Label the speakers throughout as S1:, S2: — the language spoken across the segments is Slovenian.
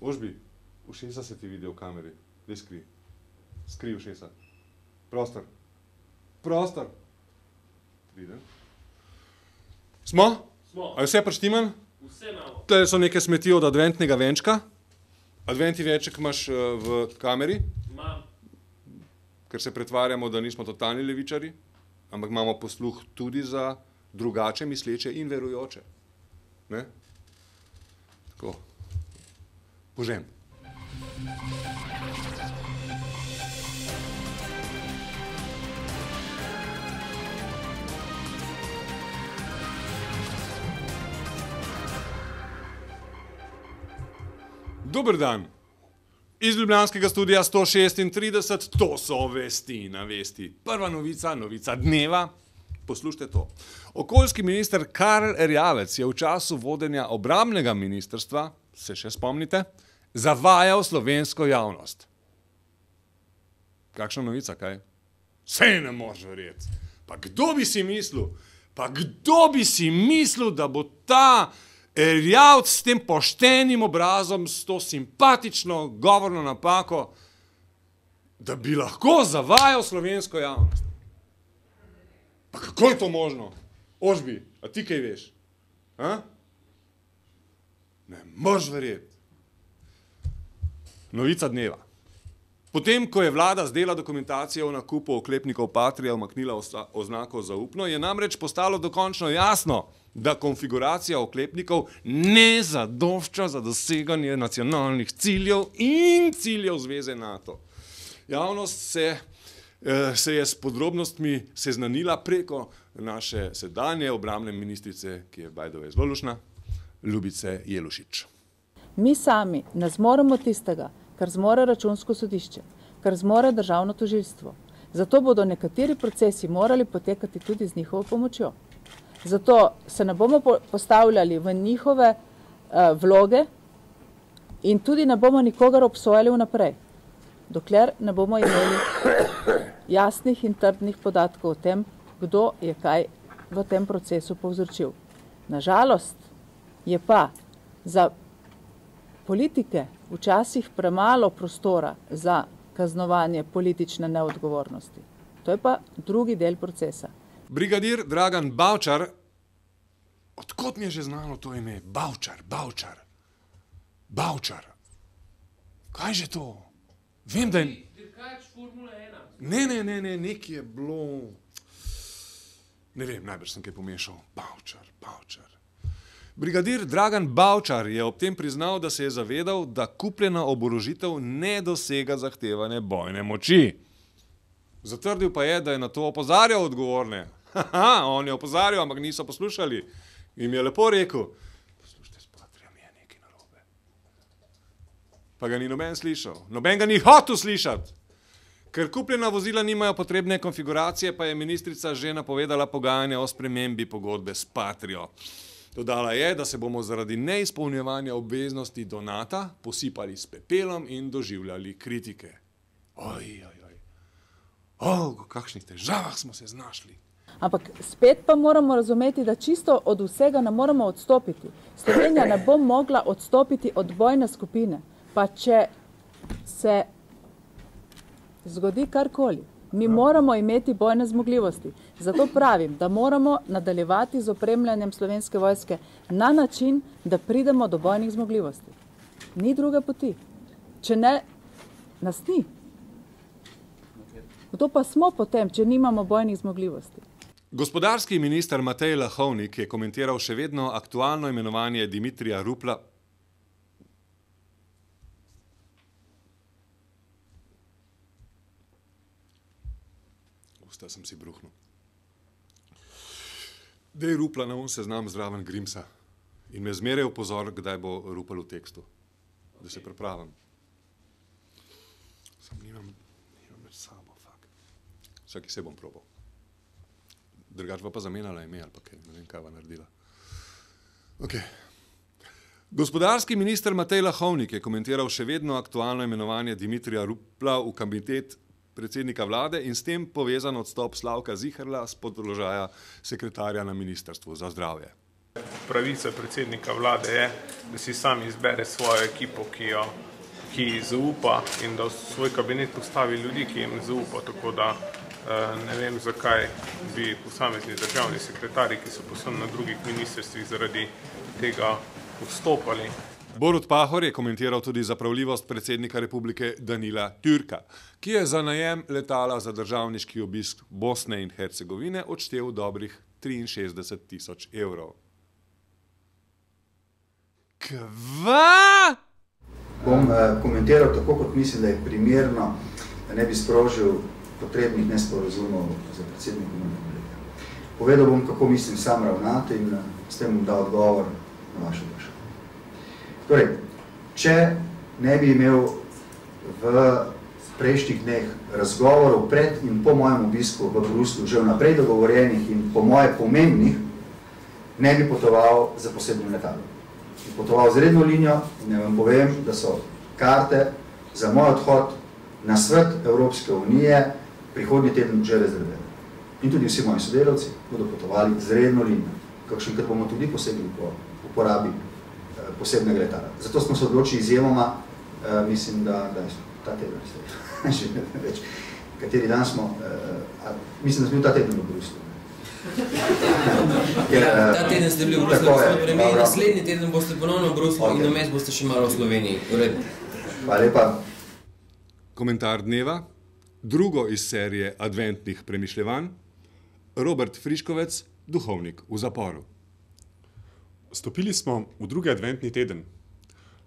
S1: Ožbi, ušesa se ti vidi v kameri. Dej skri. Skri ušesa. Prostor. Prostor. Priden. Smo?
S2: Smo.
S1: A je vse prištiman?
S2: Vse imamo.
S1: Tule so neke smeti od adventnega venčka. Adventni venček imaš v kameri,
S2: Imam.
S1: ker se pretvarjamo, da nismo totalni levičari, ampak imamo posluh tudi za drugače misleče in verujoče. Ne? Tako. Požem. Dober dan. Iz ljubljanskega studia 136, to so vesti na vesti. Prva novica, novica dneva. Poslušajte to. Okoljski minister Karl Erjavec je v času vodenja obrambnega ministrstva, se še spomnite, zavajal slovensko javnost. Kakšna novica, kaj? Sej ne moreš verjeti. Pa kdo bi si mislil? Pa kdo bi si mislil, da bo ta Erjavec s tem poštenim obrazom, s to simpatično govorno napako, da bi lahko zavajal slovensko javnost? Pa kako je to možno? Ožbi, a ti kaj veš? A? Ne moreš verjeti. Novica dneva. Potem, ko je vlada zdela dokumentacijo o nakupu oklepnikov Patria umaknila oznako zaupno, je namreč postalo dokončno jasno, da konfiguracija oklepnikov ne zadošča za doseganje nacionalnih ciljev in ciljev Zveze NATO. Javnost se je s podrobnostmi seznanila preko naše sedanje obrambne ministrice, ki je by the way zelo luštna, Ljubice Jelušič.
S3: Mi sami ne zmoremo tistega, kar zmore Računsko sodišče, kar zmore državno tožilstvo. Zato bodo nekateri procesi morali potekati tudi z njihovo pomočjo. Zato se ne bomo postavljali v njihove vloge in tudi ne bomo nikogar obsojali vnaprej, dokler ne bomo imeli jasnih in trdnih podatkov o tem, kdo je kaj v tem procesu povzročil. Nažalost je pa za politike včasih premalo prostora za kaznovanje politične neodgovornosti. To je pa drugi del procesa.
S1: Brigadir Dragan Bavčar, odkot mi je že znano to ime? Bavčar. Kaj že to? Vem, da je...
S2: Dirkač Formule
S1: Ne,1. nekaj je bilo... Ne vem, najbrž sem kaj pomešal. Bavčar. Brigadir Dragan Bavčar je ob tem priznal, da se je zavedal, da kupljena oborožitev ne dosega zahtevane bojne moči. Zatrdil pa je, da je na to opozarjal odgovorne. On je opozarjal, ampak niso poslušali. In mi je lepo rekel, poslušajte, s Patrijem je nekaj narobe. Pa ga ni noben slišal. Noben ga ni hotel slišati. Ker kupljena vozila nimajo potrebne konfiguracije, pa je ministrica že napovedala pogajanje o spremembi pogodbe s Patrijo. Dodala je, da se bomo zaradi neizpolnjevanja obveznosti do NATO posipali s pepelom in doživljali kritike. V kakšnih težavah smo se znašli.
S3: Ampak spet pa moramo razumeti, da čisto od vsega ne moramo odstopiti. Slovenija ne bo mogla odstopiti od bojne skupine, pa če se zgodi karkoli. Mi moramo imeti bojne zmogljivosti. Zato pravim, da moramo nadaljevati z opremljanjem Slovenske vojske na način, da pridemo do bojnih zmogljivosti. Ni druge poti. Če ne, nas ni. Kdo pa smo potem, če nimamo bojnih zmogljivosti?
S1: Gospodarski minister Matej Lahovnik je komentiral še vedno aktualno imenovanje Dimitrija Rupla. Usta sem si bruhnil. Dej Rupla na seznam zraven Grimsa in me zmeraj opozor, kdaj bo Rupel v tekstu, da se pripravim. Sam nimam več sabo, fakt. Vsaki se bom probal. Drugač pa zamenjala ime ali pa kaj, ne vem, kaj bo naredila. Ok. Gospodarski minister Matej Lahovnik je komentiral še vedno aktualno imenovanje Dimitrija Rupla v kabinet predsednika vlade in s tem povezan odstop Slavka Ziherla s položaja sekretarja na Ministrstvu za zdravje.
S2: pravica predsednika vlade je, da si sam izbere svojo ekipo, ki zaupa in da v svoj kabinet postavi ljudi, ki jim zaupa, tako da ne vem, zakaj bi posamezni državni sekretarji, ki so posebno na drugih ministrstvih zaradi tega odstopali.
S1: Borut Pahor je komentiral tudi zapravljivost predsednika republike Danila Türka, ki je za najem letala za državniški obisk Bosne in Hercegovine odštel dobrih 63 000 evrov. Kva?
S4: Bom komentiral tako, kot mislim, da je primerno, da ne bi sprožil potrebnih nesporazumov za predsednikom republike. Povedal bom, kako mislim sam ravnati in s tem bom dal odgovor na vašo vprašanje. Torej, če ne bi imel v prejšnjih dneh razgovorov pred in po mojem obisku v Bruslju že vnaprej dogovorenih in po moje pomembnih, ne bi potoval za posebnim letalom. Bi potoval z redno linijo in ne vam povem, da so karte za moj odhod na svet Evropske unije prihodnji teden že rezervirane. In tudi vsi moji sodelavci bodo potovali z redno linijo, kakšenkrat bomo tudi posebili po uporabi posebnega letala. Zato smo se odločili izjemoma, mislim, da ta teden že ne več, kateri dan smo, mislim, da smo bil ta teden v Bruslju.
S5: Ta teden ste bili v Bruslju, gospod premijer, naslednji teden boste ponovno v Bruslju in vmes boste še malo v Sloveniji.
S4: Hvala lepa.
S1: Komentar dneva, drugo iz serije adventnih premišljevanj, Robert Friškovec, duhovnik v zaporu.
S6: Stopili smo v drugi adventni teden.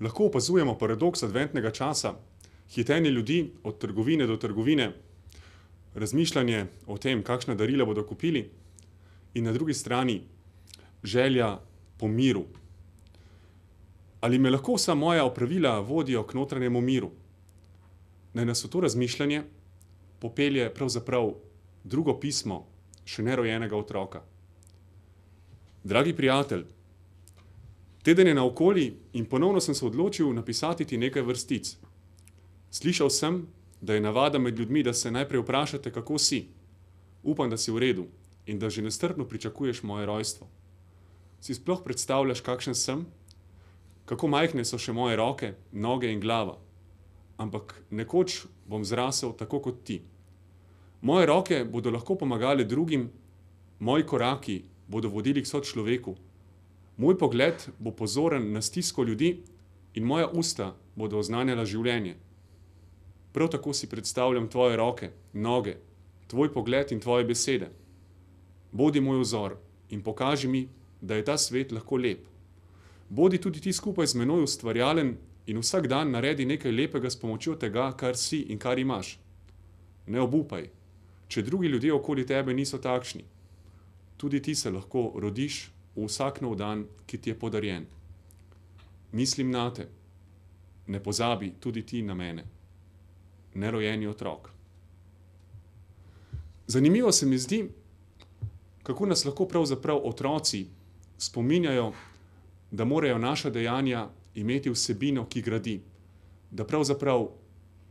S6: Lahko opazujemo paradoks adventnega časa, hitenje ljudi od trgovine do trgovine, razmišljanje o tem, kakšna darila bodo kupili in na drugi strani želja po miru. Ali me lahko vsa moja opravila vodijo k notranjemu miru? Naj nas v to razmišljanje popelje pravzaprav drugo pismo še nerojenega otroka. Dragi prijatelj, teden je naokoli in ponovno sem se odločil napisati ti nekaj vrstic. Slišal sem, da je navada med ljudmi, da se najprej vprašate, kako si. Upam, da si v redu in da že nestrpno pričakuješ moje rojstvo. Si sploh predstavljaš, kakšen sem? Kako majhne so še moje roke, noge in glava? Ampak nekoč bom zrasel tako kot ti. Moje roke bodo lahko pomagale drugim, moji koraki bodo vodili k sočloveku. Moj pogled bo pozoren na stisko ljudi in moja usta bodo oznanjala življenje. Prav tako si predstavljam tvoje roke, noge, tvoj pogled in tvoje besede. Bodi moj vzor in pokaži mi, da je ta svet lahko lep. Bodi tudi ti skupaj z menoj ustvarjalen in vsak dan naredi nekaj lepega s pomočjo tega, kar si in kar imaš. Ne obupaj, če drugi ljudje okoli tebe niso takšni. Tudi ti se lahko rodiš v vsak nov dan, ki ti je podarjen. Mislim na te. Ne pozabi tudi ti na mene. Nerojeni otrok. Zanimivo se mi zdi, kako nas lahko pravzaprav otroci spominjajo, da morajo naša dejanja imeti vsebino, ki gradi. Da pravzaprav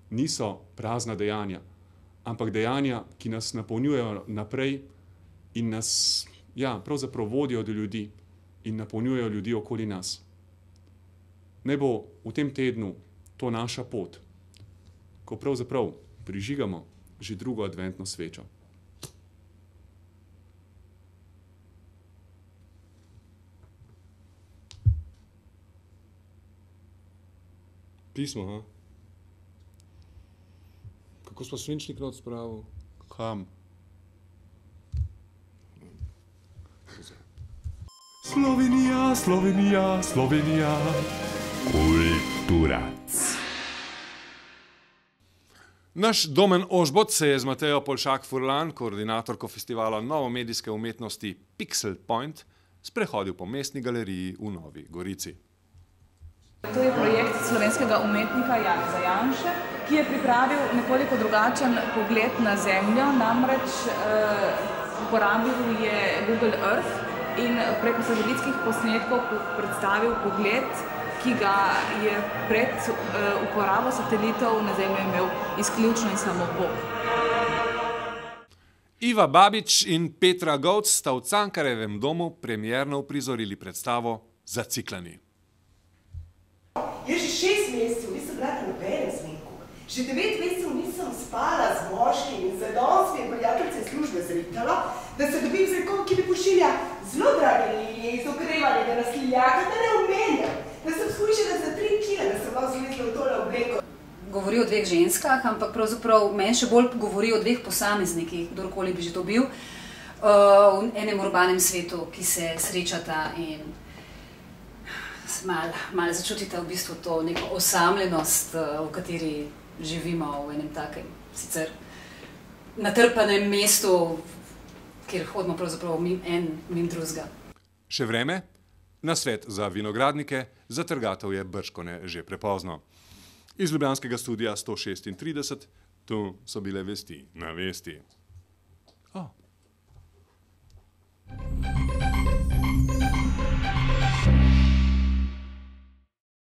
S6: niso prazna dejanja, ampak dejanja, ki nas napolnjujejo naprej in nas pravzaprav vodijo do ljudi in napolnjujejo ljudi okoli nas. Naj bo v tem tednu to naša pot, ko pravzaprav prižigamo že drugo adventno svečo.
S1: Pismo, ha? Kako smo svinčnik not spravil?
S6: Kam? Slovenija, Slovenija, Slovenija. Kulturac.
S1: Naš Domen Ožbot se je z Matejo Polšak-Furlan, koordinatorko festivala novomedijske umetnosti Pixel Point, sprehodil po mestni galeriji v Novi Gorici.
S7: To je projekt slovenskega umetnika Janeza Janše, ki je pripravil nekoliko drugačen pogled na Zemljo, namreč uporabil je Google Earth in preko satelitskih posnetkov predstavil pogled, ki ga je pred uporabo satelitov na Zemljo imel izključno in samo Bog.
S1: Iva Babič in Petra Govc sta v Cankarjevem domu premierno uprizorili predstavo Zaciklani.
S8: Jaz že 6 mesecev nisem bila na nobenem smeku. Že 9 mesecev nisem spala z moškim in za danes mi je prijateljica iz službe zritala, da se dobim z nekom, ki mi pošilja zelo drage linije iz okrevanja, da nas liljaka, da ne omenjam, da sem skušala za 3 kile, da sem vas zlezla v tole obleko.
S9: Govori o 2 ženskah, ampak pravzaprav meni še bolj govori o 2 posameznikih, kdorkoli bi že to bil, v enem urbanem svetu, ki se srečata in malo začutite v bistvu to neko osamljenost, v kateri živimo v enem takem sicer natrpanem mestu, kjer hodimo pravzaprav en mimo drugega.
S1: Še vreme? Nasvet za vinogradnike, za trgatev je bržkone že prepozno. Iz ljubljanskega studia 136, tu so bile vesti na vesti.